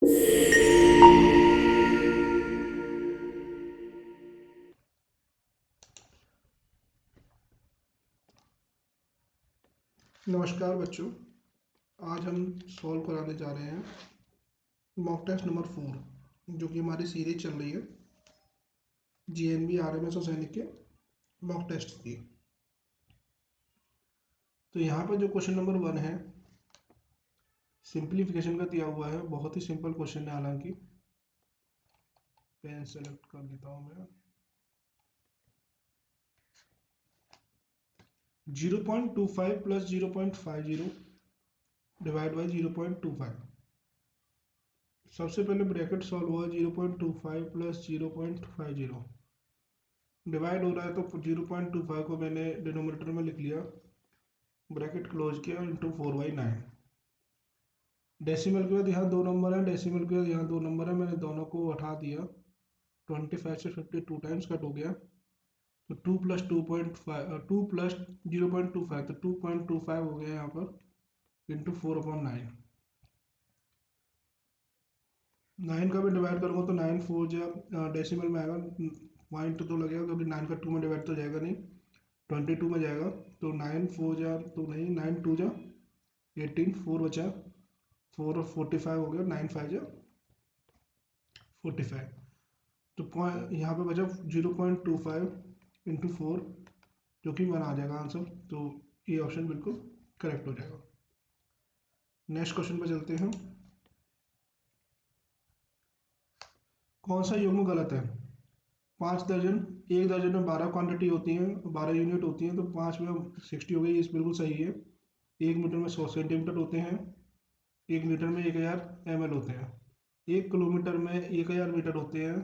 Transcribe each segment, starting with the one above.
नमस्कार बच्चों, आज हम सॉल्व कराने जा रहे हैं मॉक टेस्ट नंबर 4, जो कि हमारी सीरीज चल रही है जीएनबी आरएमएस और सैनिक के मॉक टेस्ट की। तो यहाँ पर जो क्वेश्चन नंबर 1 है, सिंप्लीफिकेशन का दिया हुआ है। बहुत ही सिंपल क्वेश्चन है, हालांकि पेन सेलेक्ट कर लेता हूँ मैं। 0.25 प्लस 0.50 डिवाइड बाई 0.25। सबसे पहले ब्रैकेट सॉल्व हुआ 0.25 प्लस 0.50 डिवाइड हो रहा है, तो 0.25 को मैंने डिनोमिनेटर में लिख लिया, ब्रैकेट क्लोज किया, इंटू 4/9। डेसिमल के बाद यहाँ 2 नंबर है, डेसिमल के बाद यहाँ 2 नंबर है, मैंने दोनों को हटा दिया। 25 से 52 टाइम्स कट हो गया, तो 2 प्लस 2.5 2 प्लस 0.25, तो 2.25 हो गया यहाँ पर, इंटू 4/9। 9 का भी डिवाइड करूँगा तो 9 4 जा डेसिमल में आएगा, पॉइंट तो लगेगा क्योंकि 9 का 2 में डिवाइड तो जाएगा नहीं, 22 में जाएगा। तो 9 4 जा तो नहीं, 9 2 जा 18, 4 बचा, 4 और 45 हो गया, 9 5 जा 45। तो पॉइंट यहाँ पे बचा 0.25 इंटू 4, जो कि 1 आ जाएगा आंसर। तो ये ऑप्शन बिल्कुल करेक्ट हो जाएगा। नेक्स्ट क्वेश्चन पे चलते हैं। कौन सा युग्म गलत है? 5 दर्जन, 1 दर्जन में 12 क्वांटिटी होती हैं, 12 यूनिट होती हैं, तो 5 में 60 हो गई, ये बिल्कुल सही है। 1 मीटर में 100 सेंटीमीटर होते हैं, 1 लीटर में 1000 ml होते हैं, 1 किलोमीटर में 1000 मीटर होते हैं।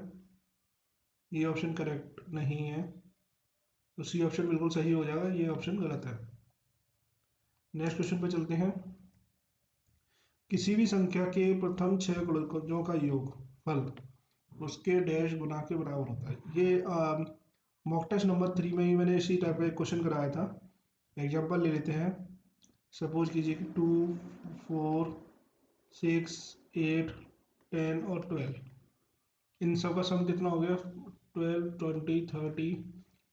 ये ऑप्शन करेक्ट नहीं है, तो सी ऑप्शन बिल्कुल सही हो जाएगा, ये ऑप्शन गलत है। नेक्स्ट क्वेश्चन पे चलते हैं। किसी भी संख्या के प्रथम 6 गुणकों का योग फल उसके डैश गुना के बराबर होता है। ये मॉक टेस्ट नंबर 3 में ही मैंने इसी टाइप का एक क्वेश्चन कराया था। एग्जांपल ले लेते हैं। सपोज कीजिए कि 2 4 6 8 10 और 12, इन सब का सम कितना हो गया? 12 20 30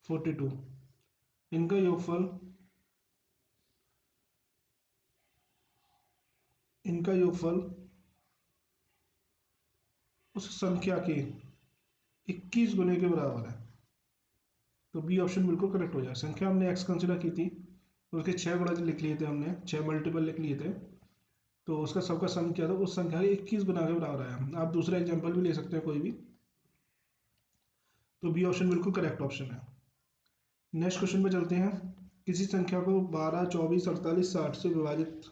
42। इनका योगफल उस संख्या के 21 गुने के बराबर है। तो बी ऑप्शन बिल्कुल करेक्ट हो जाए। संख्या हमने एक्स कंसिडर की थी, उसके 6 गुणा लिख लिए थे, हमने 6 मल्टीपल लिख लिए थे, तो उसका सबका सम किया था, उस संख्या के 21 गुना के बराबर आया। आप दूसरा एग्जाम्पल भी ले सकते हैं कोई भी। तो बी ऑप्शन बिल्कुल करेक्ट ऑप्शन है। नेक्स्ट क्वेश्चन पे चलते हैं। किसी संख्या को 12 24 48 60 से विभाजित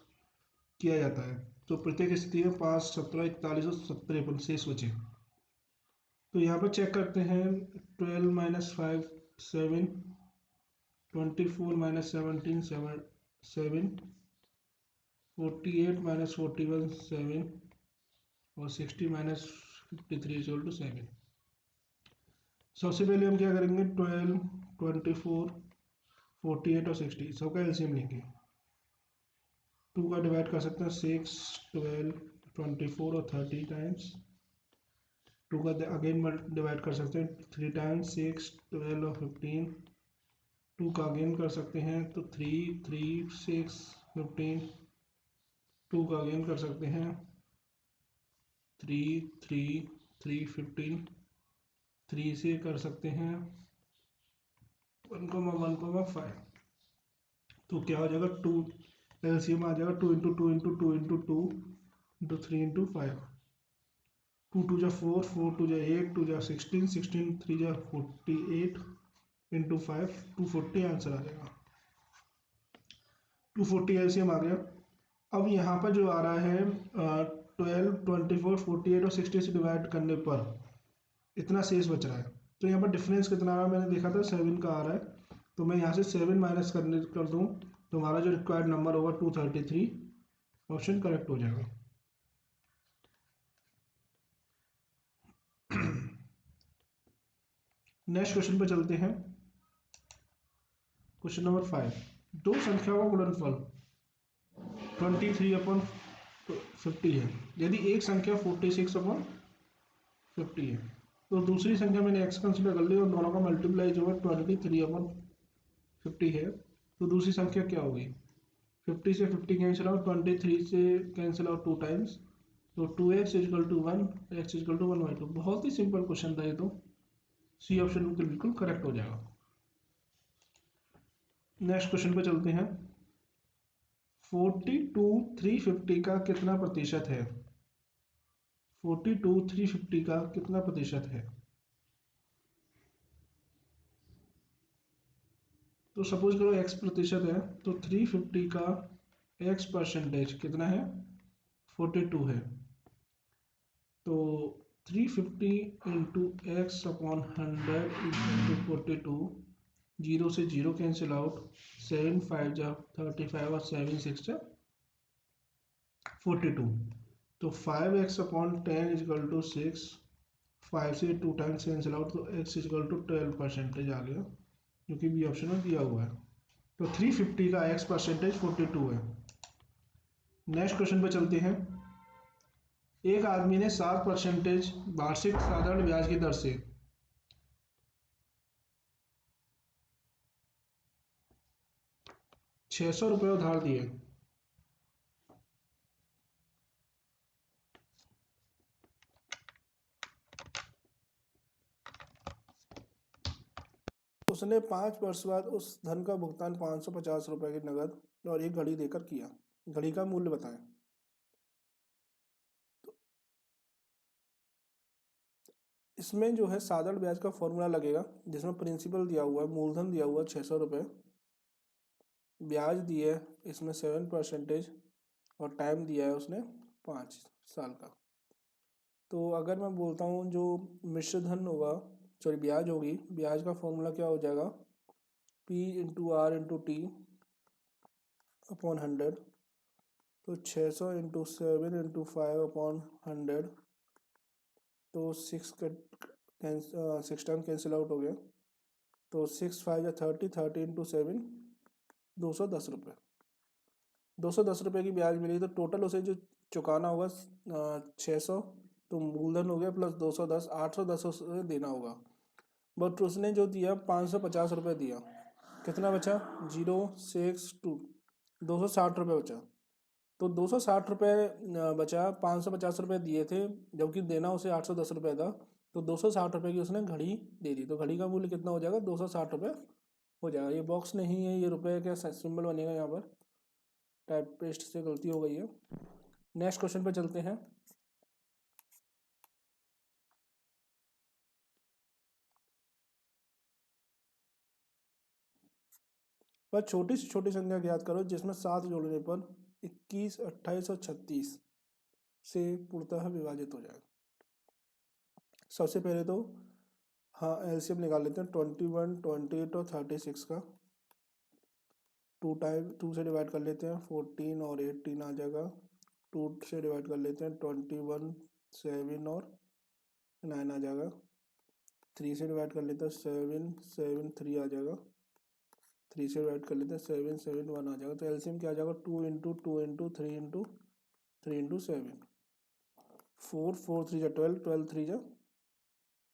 किया जाता है, तो प्रत्येक स्थिति में 5 17 41 और 53 शेष बचे। तो यहाँ पर चेक करते हैं। 12 माइनस 5 7, 24 माइनस 17 7, 48 माइनस 41 7 और 60 माइनस 53 इक्वल टू 7। सबसे पहले हम क्या करेंगे? 12 24 48 और 60 सबका एलसीएम लेंगे। 2 का डिवाइड कर सकते हैं 6 12 24 और 30 टाइम्स। 2 का अगेन डिवाइड कर सकते हैं 3 टाइम्स 6 12 और 15। 2 का अगेन कर सकते हैं तो 3 3 6 15। 2 का अगेन कर सकते हैं 3 3 3 15। 3 से कर सकते हैं 1,1,5। तो क्या हो जाएगा? 2 एलसीएम आ जाएगा 2 into 2 into 2 into 2 into 3 into 5। 2 2 जा 4 4 2 जा 8 2 जा 16 16 3 जा 48 इंटू 5 240 आंसर आ जाएगा। 240 एलसीएम आ गया। अब यहाँ पर जो आ रहा है 12 24 48 और 60 से डिवाइड करने पर इतना शेष बच रहा है, तो यहाँ पर डिफरेंस कितना आ रहा है? मैंने देखा था 7 का आ रहा है, तो मैं यहाँ से 7 माइनस कर दूँ तो हमारा जो रिक्वायर्ड नंबर होगा 233, ऑप्शन करेक्ट हो जाएगा। नेक्स्ट क्वेश्चन पर चलते हैं। Question number 5। दो संख्याओं का गुणनफल 23/4 तो 50 है। यदि एक संख्या 46/50 है तो दूसरी संख्या मैंने एक्स कंसिडर कर ली और दोनों का मल्टीप्लाई जो है 23/50 है, तो दूसरी संख्या क्या होगी? 50 से 50 कैंसिल आउट, 23 से कैंसिल आउट 2 टाइम्स, तो 2x is equal to 1, x is equal to 1/2। बहुत ही सिंपल क्वेश्चन था ये, तो सी ऑप्शन बिल्कुल बिल्कुल करेक्ट हो जाएगा। नेक्स्ट क्वेश्चन पे चलते हैं। 42 350 का कितना प्रतिशत है? 42 350 का कितना प्रतिशत है? तो सपोज करो x प्रतिशत है, तो 350 का x परसेंटेज कितना है? 42 है। तो 350 into x upon 100 into 42, zero से जीरो कैंसिल आउट, 7 5 जा 35 और 7 6 जा 42। तो 5x अपॉन 10 इजकल टू 6, 5 से 2 टाइम्स कैंसिल आउट, तो x इजकल टू 12% आ गया, जो कि बी ऑप्शन में दिया हुआ है। तो 350 का x परसेंटेज 42 है। नेक्स्ट क्वेश्चन पे चलते हैं। एक आदमी ने 7% वार्षिक साधारण ब्याज की दर से 600 रुपये उधार दिए। उसने 5 वर्ष बाद उस धन का भुगतान 550 रुपये की नकद और एक घड़ी देकर किया। घड़ी का मूल्य बताएं। तो इसमें जो है साधारण ब्याज का फॉर्मूला लगेगा, जिसमें प्रिंसिपल दिया हुआ है, मूलधन दिया हुआ है 600 रुपये, ब्याज दिए इसमें 7% और टाइम दिया है उसने 5 साल का। तो अगर मैं बोलता हूँ जो मिश्र धन होगा, सॉरी ब्याज होगी, ब्याज का फॉर्मूला क्या हो जाएगा? P into R into T upon 100। तो 600 इंटू 7 इंटू 5 अपॉन 100, तो 6 टाइम कैंसिल आउट हो गया, तो 6 5 या 30, 30 इंटू 7 210 रुपये। 210 रुपये की ब्याज मिली, तो टोटल उसे जो चुकाना होगा 600, तो मूलधन हो गया प्लस 210, 810 उसे देना होगा। बट उसने जो दिया 550 रुपये दिया, कितना बचा? 062 260 रुपये बचा। तो 260 रुपये बचा, 550 रुपये दिए थे, जबकि देना उसे 810 रुपये था, तो 260 रुपये की उसने घड़ी दे दी। तो घड़ी का मूल्य कितना हो जाएगा? 260 रुपये हो जाएगा। ये बॉक्स नहीं है, ये रुपये का सिंबल बनेगा यहाँ पर, टाइप पेस्ट से गलती हो गई है। नेक्स्ट क्वेश्चन पे चलते हैं। पर छोटी से छोटी संख्या याद करो जिसमें 7 जोड़ने पर 21, 28 और 36 से पूर्णतः विभाजित हो जाएगा। सबसे पहले तो हाँ एलसीएम निकाल लेते हैं। 21, 28 और 36 का 2 से डिवाइड कर लेते हैं, 14 और 18 आ जाएगा। 2 से डिवाइड कर लेते हैं, 21, 7 और 9 आ जाएगा। 3 से डिवाइड कर लेते हैं, 7, 7, 3 आ जाएगा। 3 से डिवाइड कर लेते हैं, 7, 7, 1 आ जाएगा। तो एलसीएम क्या आ जाएगा? 2 इंटू 2 इंटू 3 इंटू 3 इंटू 7, 4, 4 3 जा 12, 12 3 जा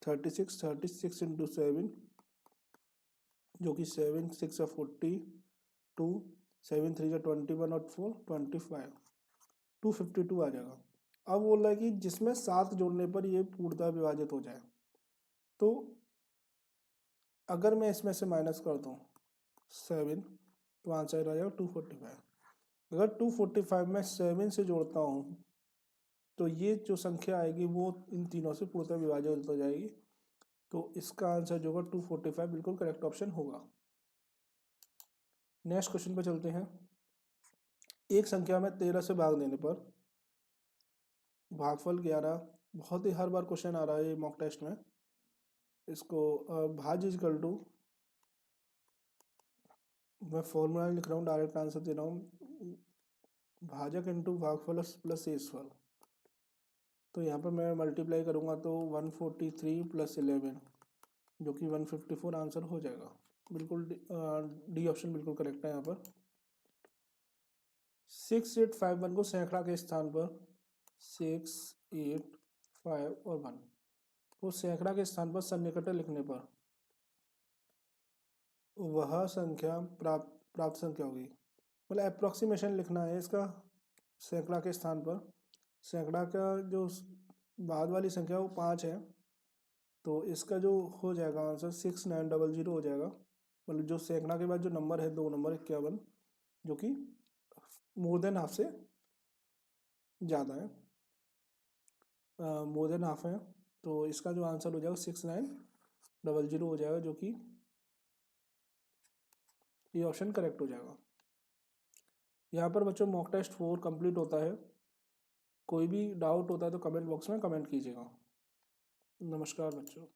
36, 36 इंटू 7, जो कि 7 6 42, 7 3 जा 21 और 4 25, 252 आ जाएगा। अब बोल रहा है कि जिसमें 7 जोड़ने पर ये पूर्णतः विभाजित हो जाए। तो अगर मैं इसमें से माइनस कर दूँ 7, तो आंसर आ जाएगा 245। अगर 245 में 7 से जोड़ता हूँ तो ये जो संख्या आएगी वो इन तीनों से पूर्णतः विभाजित हो जाएगी। तो इसका आंसर जो होगा 245 बिल्कुल करेक्ट ऑप्शन होगा। नेक्स्ट क्वेश्चन पे चलते हैं। एक संख्या में 13 से भाग देने पर भागफल 11, बहुत ही हर बार क्वेश्चन आ रहा है ये मॉक टेस्ट में। इसको भाज्य इक्वल टू, मैं फॉर्मूला लिख रहा हूँ, डायरेक्ट आंसर दे रहा हूँ, भाजक इंटू भागफल प्लस शेषफल। तो यहाँ पर मैं मल्टीप्लाई करूँगा तो 143 प्लस 11, जो कि 154 आंसर हो जाएगा। बिल्कुल डी ऑप्शन बिल्कुल करेक्ट है यहाँ पर। 6851 को सैकड़ा के स्थान पर 6, 8, 5 और 1 को सैकड़ा के स्थान पर सन्निकटन लिखने पर वह संख्या प्राप्त संख्या होगी। मतलब अप्रोक्सीमेशन लिखना है इसका सैकड़ा के स्थान पर। सैकड़ा का जो बाद वाली संख्या वो 5 है, तो इसका जो हो जाएगा आंसर 6900 हो जाएगा। मतलब जो सैकड़ा के बाद जो नंबर है 2 नंबर 51, जो कि मोर देन हाफ से ज़्यादा है, मोर देन हाफ है। तो इसका जो आंसर हो जाएगा 6900 हो जाएगा, जो कि ये ऑप्शन करेक्ट हो जाएगा। यहाँ पर बच्चों मॉक टेस्ट 4 कंप्लीट होता है। कोई भी डाउट होता है तो कमेंट बॉक्स में कमेंट कीजिएगा। नमस्कार बच्चों।